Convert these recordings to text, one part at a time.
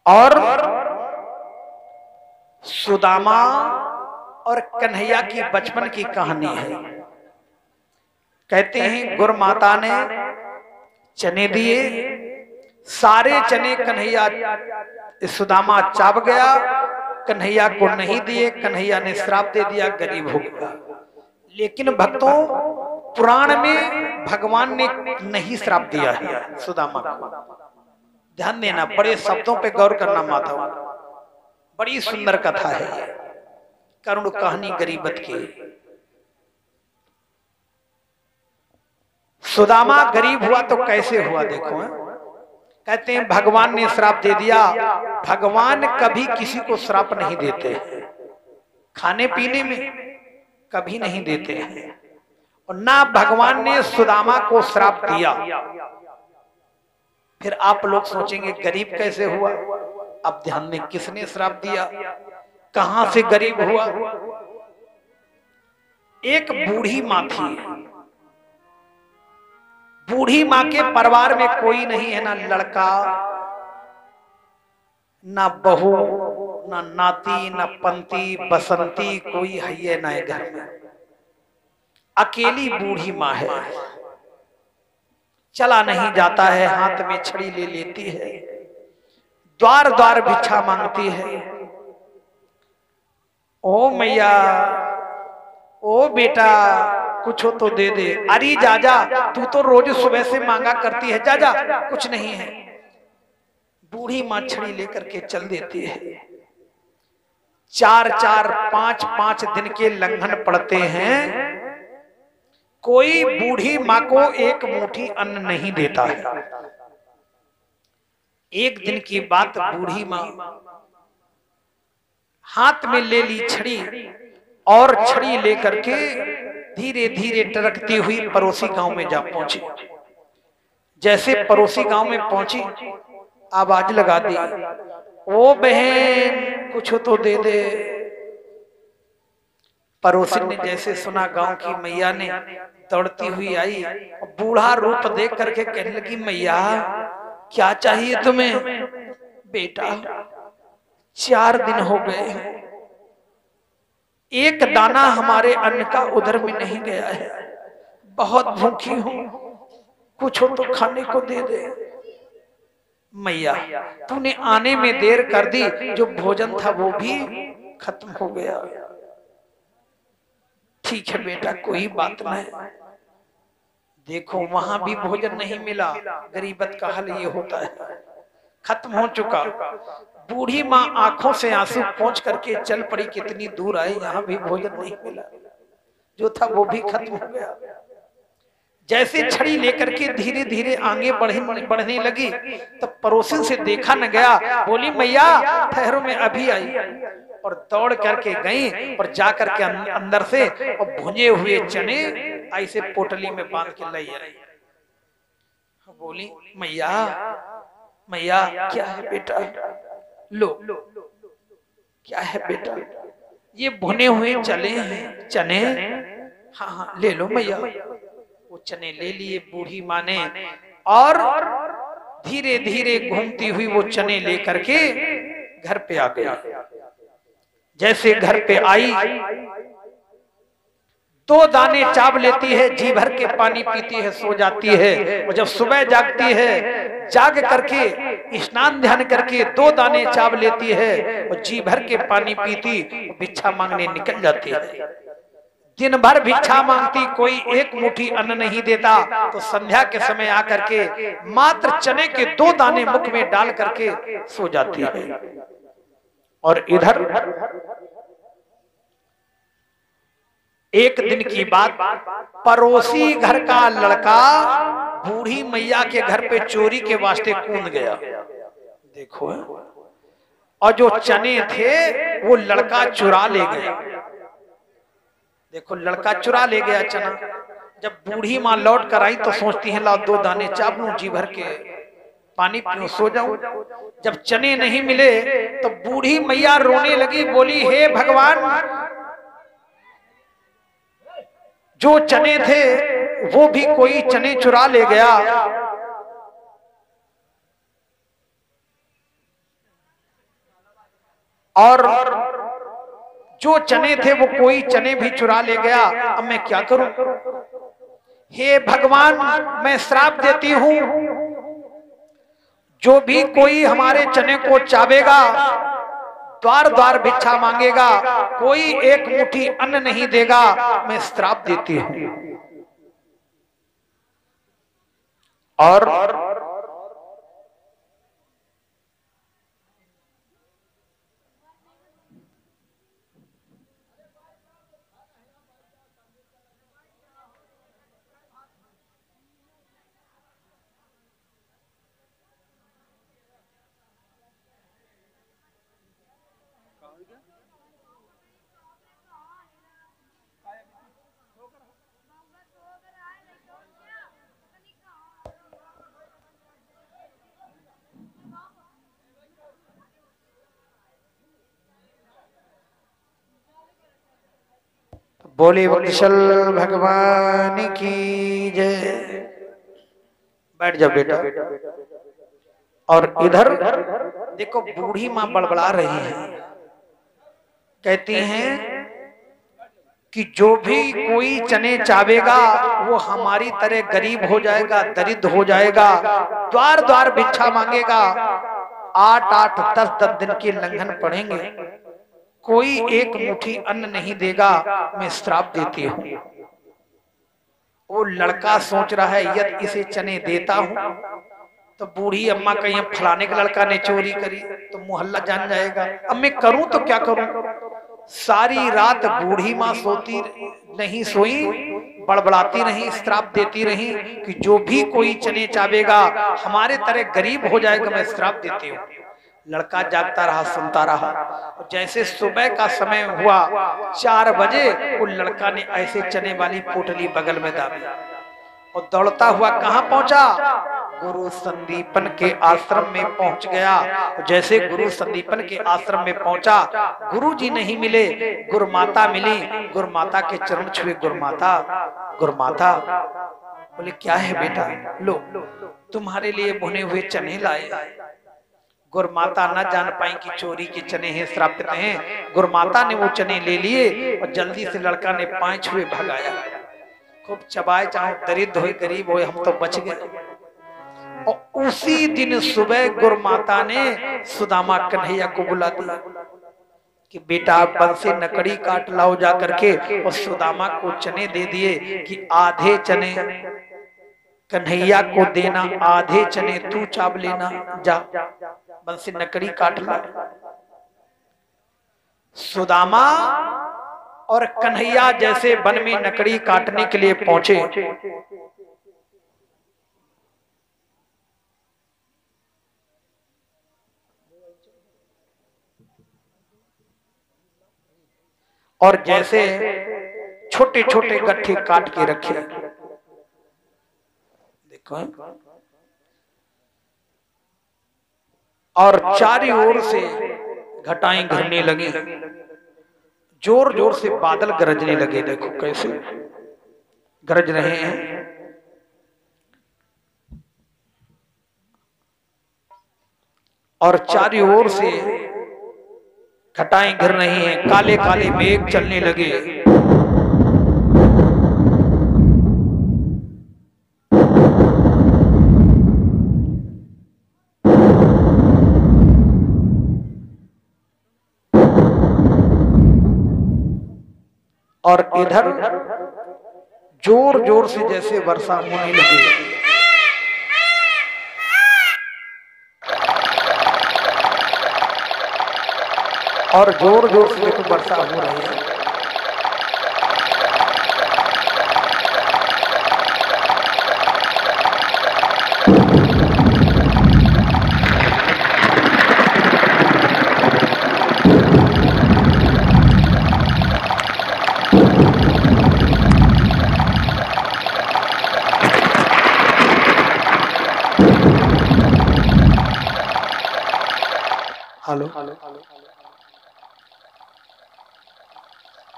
और सुदामा और कन्हैया की बचपन की कहानी है। कहते हैं गुरु माता ने चने दिए, सारे चने कन्हैया सुदामा चाप गया, कन्हैया को नहीं दिए, कन्हैया ने श्राप दे दिया, गरीब हो गया। लेकिन भक्तों, पुराण में भगवान ने नहीं श्राप दिया है सुदामा को। ध्यान देना, बड़े शब्दों पे गौर करना माधव, बड़ी सुंदर कथा है, करुण कहानी गरीबत की। सुदामा गरीब हुआ तो कैसे हुआ देखो। कहते हैं भगवान ने श्राप दे दिया। भगवान कभी किसी को श्राप नहीं देते, खाने पीने में कभी नहीं देते हैं, और ना भगवान ने सुदामा को श्राप दिया। फिर आप लोग सोचेंगे गरीब कैसे हुआ। अब ध्यान दें, किसने श्राप दिया, कहां से गरीब हुआ। एक बूढ़ी मां थी। बूढ़ी मां के परिवार में कोई नहीं है, ना लड़का, ना बहू, ना नाती, ना पंती, बसंती, कोई है ना घर में। अकेली बूढ़ी मां है, चला नहीं जाता है, हाथ में छड़ी ले लेती है, द्वार द्वार भिक्षा मांगती है। ओ मैया, ओ बेटा, कुछ हो तो दे दे। अरे जा जा, तू तो रोज सुबह से मांगा करती है, जा जा, कुछ नहीं है। बूढ़ी मां छड़ी लेकर के चल देती है। 4-4, 5-5 दिन के लंघन पड़ते हैं, कोई बूढ़ी मां को एक मुट्ठी अन्न नहीं देता है। एक दिन की बात, बूढ़ी मां हाथ में ले ली छड़ी, और छड़ी लेकर के धीरे धीरे टरकती हुई पड़ोसी गांव में जा पहुंची। जैसे पड़ोसी गांव में पहुंची, आवाज लगा दी, ओ बहन, कुछ तो दे दे। पड़ोसी ने जैसे सुना, गांव की मैया ने दौड़ती हुई आई, बूढ़ा रूप देख करके कहने लगी, मैया क्या चाहिए तुम्हें। बेटा 4 दिन हो गए, एक दाना हमारे अन्न का उधर में नहीं गया है, बहुत भूखी हूं, कुछ हो तो खाने को दे दे। मैया तूने आने में देर कर दी, जो भोजन था वो भी खत्म हो गया। ठीक है बेटा, कोई बात नहीं। देखो वहां भी भोजन नहीं मिला, गरीबत का हाल ये होता है, खत्म हो चुका। बूढ़ी मां आंखों से आंसू पोंछ करके चल पड़ी, कितनी दूर आई, यहां भी भोजन नहीं मिला, जो था वो भी खत्म हो गया। जैसे छड़ी लेकर के धीरे धीरे आगे बढ़ने लगी, तब पड़ोसी से देखा न गया, बोली मैया ठहरो, मैं अभी आई। और दौड़ करके गई और जाकर के अंदर से और भुने हुए चने ऐसे पोटली में बांध के लाई आई। बोली मैया, मैया क्या है बेटा, लो क्या है बेटा, ये भुने हुए चने हैं, चने, हाँ हाँ ले लो मैया। वो चने ले लिए बूढ़ी माँ ने, और धीरे धीरे घूमती हुई वो चने लेकर के घर पे आ गई। जैसे घर पे आई, 2 दाने चाव लेती है, जी भर के पानी पीती है, सो जाती है। और जब सुबह जागती है, जाग करके स्नान ध्यान करके 2 दाने चाव लेती है, और जी भर के पानी पीती, भिक्षा मांगने निकल जाती है। दिन भर भिक्षा मांगती, कोई एक मुट्ठी अन्न नहीं देता, तो संध्या के समय आकर के मात्र चने के 2 दाने मुख में डाल करके सो जाती है। और इधर एक दिन की बात, पड़ोसी घर का लड़का बूढ़ी मैया के घर पे चोरी के वास्ते कूद गया। देखो, और जो चने थे वो लड़का चुरा ले गया। देखो, लड़का चुरा ले गया चना। जब बूढ़ी माँ लौट कर आई तो सोचती है, लाओ 2 दाने चाप लूं, जी भर के पानी पीऊं, सो जाऊं। जब चने नहीं मिले तो बूढ़ी मैया रोने लगी, बोली हे भगवान, जो चने थे वो भी कोई चने चुरा ले गया। और जो चने थे वो कोई चने भी चुरा ले गया। अब मैं क्या करूं? हे भगवान, मैं श्राप देती हूं, जो भी कोई हमारे चने को चावेगा, द्वार द्वार भिक्षा मांगेगा, कोई एक मुट्ठी अन्न नहीं देगा, मैं श्राप देती हूं। और बोले वत्सल भगवान की जय। बैठ जाओ बेटा। और इधर देखो, बूढ़ी मां बड़बड़ा रही है, कहती हैं कि जो भी कोई चने चावेगा वो हमारी तरह गरीब हो जाएगा, दरिद्र हो जाएगा, द्वार द्वार भिक्षा मांगेगा, 8-8, 10-10 दिन के लंघन पड़ेंगे, कोई एक मुट्ठी अन्न नहीं देगा, मैं श्राप देती हूं। वो लड़का सोच रहा है यदि इसे चने देता हूं तो बूढ़ी अम्मा कहीं फलाने का लड़का ने चोरी करी तो मोहल्ला जान जाएगा। अब मैं करूं तो क्या करूं? सारी रात बूढ़ी मां सोती नहीं सोई, बड़बड़ाती रही, श्राप देती रही कि जो भी कोई चने चावेगा हमारे तरह गरीब हो जाएगा, मैं श्राप देती हूँ। लड़का जागता रहा, सुनता रहा। और जैसे सुबह का समय हुआ 4 बजे, वो लड़का ने ऐसे चने वाली पोटली बगल में दाबी और दौड़ता हुआ कहां पहुंचा? गुरु संदीपन के आश्रम में पहुंच गया। जैसे गुरु संदीपन के आश्रम में पहुंचा, गुरु जी नहीं मिले, गुरुमाता मिली। गुरुमाता के चरण छुए। गुरुमाता बोले क्या है बेटा? लो तुम्हारे लिए भुने हुए चने लाए। गुरुमाता न जान पाई कि चोरी के चने हैं, श्रापित हैं। गुरुमाता ने वो चने ले लिए और जल्दी से लड़का ने 5 छुए भगाया। खूब चबाए, चाहे दरिद्र हो गरीब हो, हम तो बच गए। और उसी दिन सुबह गुरुमाता ने सुदामा कन्हैया को बुला दिया कि बेटा आप बल से नकड़ी काट लाओ जा करके। और सुदामा को चने दे दिए कि आधे चने कन्हैया को देना, आधे चने तू चाव लेना, जा बल से नकड़ी काट ला। सुदामा और कन्हैया जैसे वन में नकड़ी काटने के लिए पहुंचे, और जैसे छोटे छोटे गट्ठे काट के रखे, देखो, और चारों ओर से घटाएं घिरने लगी, जोर जोर से बादल गरजने लगे। देखो कैसे गरज रहे हैं। और चारों ओर से घटाएं गिर रही हैं, काले काले मेघ चलने लगे। और इधर जोर जोर से जैसे वर्षा होने लगी। और जोर जोर से देखो वर्षा हो रही है। हेलो।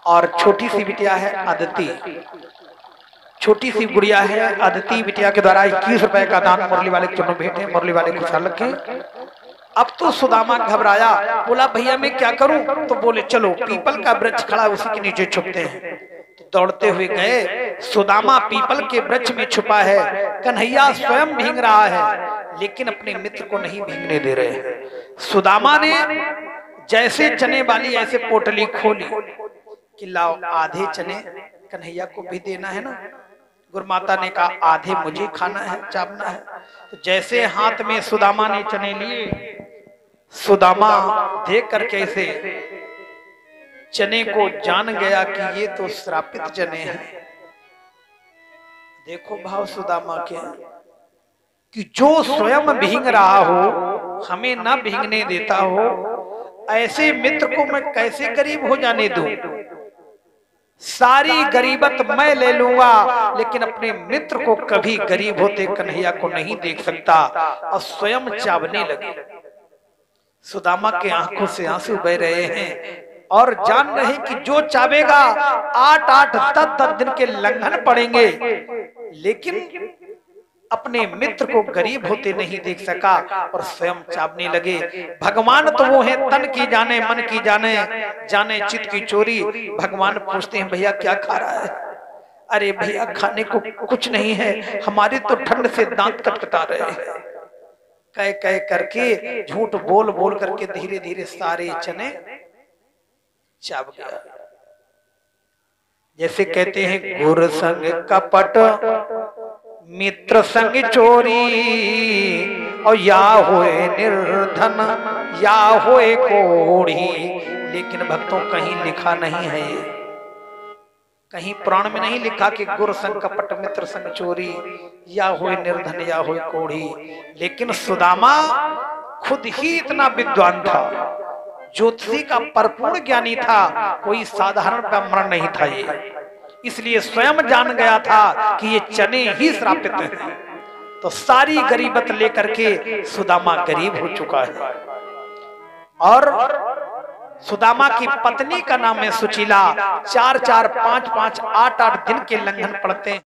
और छोटी सी बिटिया है आदिति, छोटी सी गुड़िया है आदिति। बिटिया के द्वारा 21 रुपए का दान मुरली वाले के चरणों भेंट है। मुरली वाले खुशहाल रखें। अब तो सुदामा घबराया, बोला भैया मैं क्या करूं? तो बोले चलो पीपल का वृक्ष खड़ा है उसी के नीचे छुपते हैं। तो दौड़ते हुए गए, सुदामा पीपल के वृक्ष में छुपा है, कन्हैया स्वयं भीग रहा है लेकिन अपने मित्र को नहीं भीगने दे रहे हैं। सुदामा ने जैसे चने वाली ऐसे पोटली खोली कि लाओ आधे चने कन्हैया को भी देना है ना। गुरुमाता ने कहा आधे मुझे खाना है, चावना है। तो जैसे हाथ में सुदामा ने चने लिए, सुदामा देख करके ऐसे चने को जान गया कि ये तो श्रापित चने हैं। देखो भाव सुदामा के, कि जो स्वयं भीग रहा हो, हमें ना भीगने देता हो, ऐसे मित्र को मैं कैसे गरीब हो जाने दूं? सारी गरीबत मैं ले लूंगा लेकिन अपने मित्र को कभी गरीब होते कन्हैया को नहीं देख सकता। और स्वयं चावने लगे। सुदामा के आंखों से आंसू बह रहे हैं और जान रहे कि जो चावेगा 8-8 10-10 दिन के लंघन पड़ेंगे, लेकिन अपने मित्र को गरीब होते नहीं देख सका और स्वयं चावने लगे। भगवान तो वो है तन की जाने मन की जाने, जाने चित की चोरी। भगवान पूछते हैं भैया क्या खा रहा है? अरे भैया खाने को कुछ नहीं है, हमारे तो ठंड से दांत कटकटा रहे हैं। कह कह करके झूठ बोल बोल करके धीरे धीरे सारे चने चाव गया। जैसे कहते हैं गुर संग कपट मित्र संग चोरी, और या होए निर्धन या होए कोढ़ी। लेकिन भक्तों कहीं लिखा नहीं है, कहीं पुराण में नहीं लिखा कि गुरु संग कपट मित्र संग चोरी, या होए निर्धन या होए कोढ़ी। लेकिन सुदामा खुद ही इतना विद्वान था, ज्योतिषी का भरपूर ज्ञानी था, कोई साधारण ब्राह्मण नहीं था ये। इसलिए स्वयं जान गया था कि ये चने ही श्रापित हैं। तो सारी गरीबत लेकर के सुदामा गरीब हो चुका है। और सुदामा की पत्नी का नाम है सुशीला। 4-4 5-5 8-8 दिन के लंघन पड़ते हैं।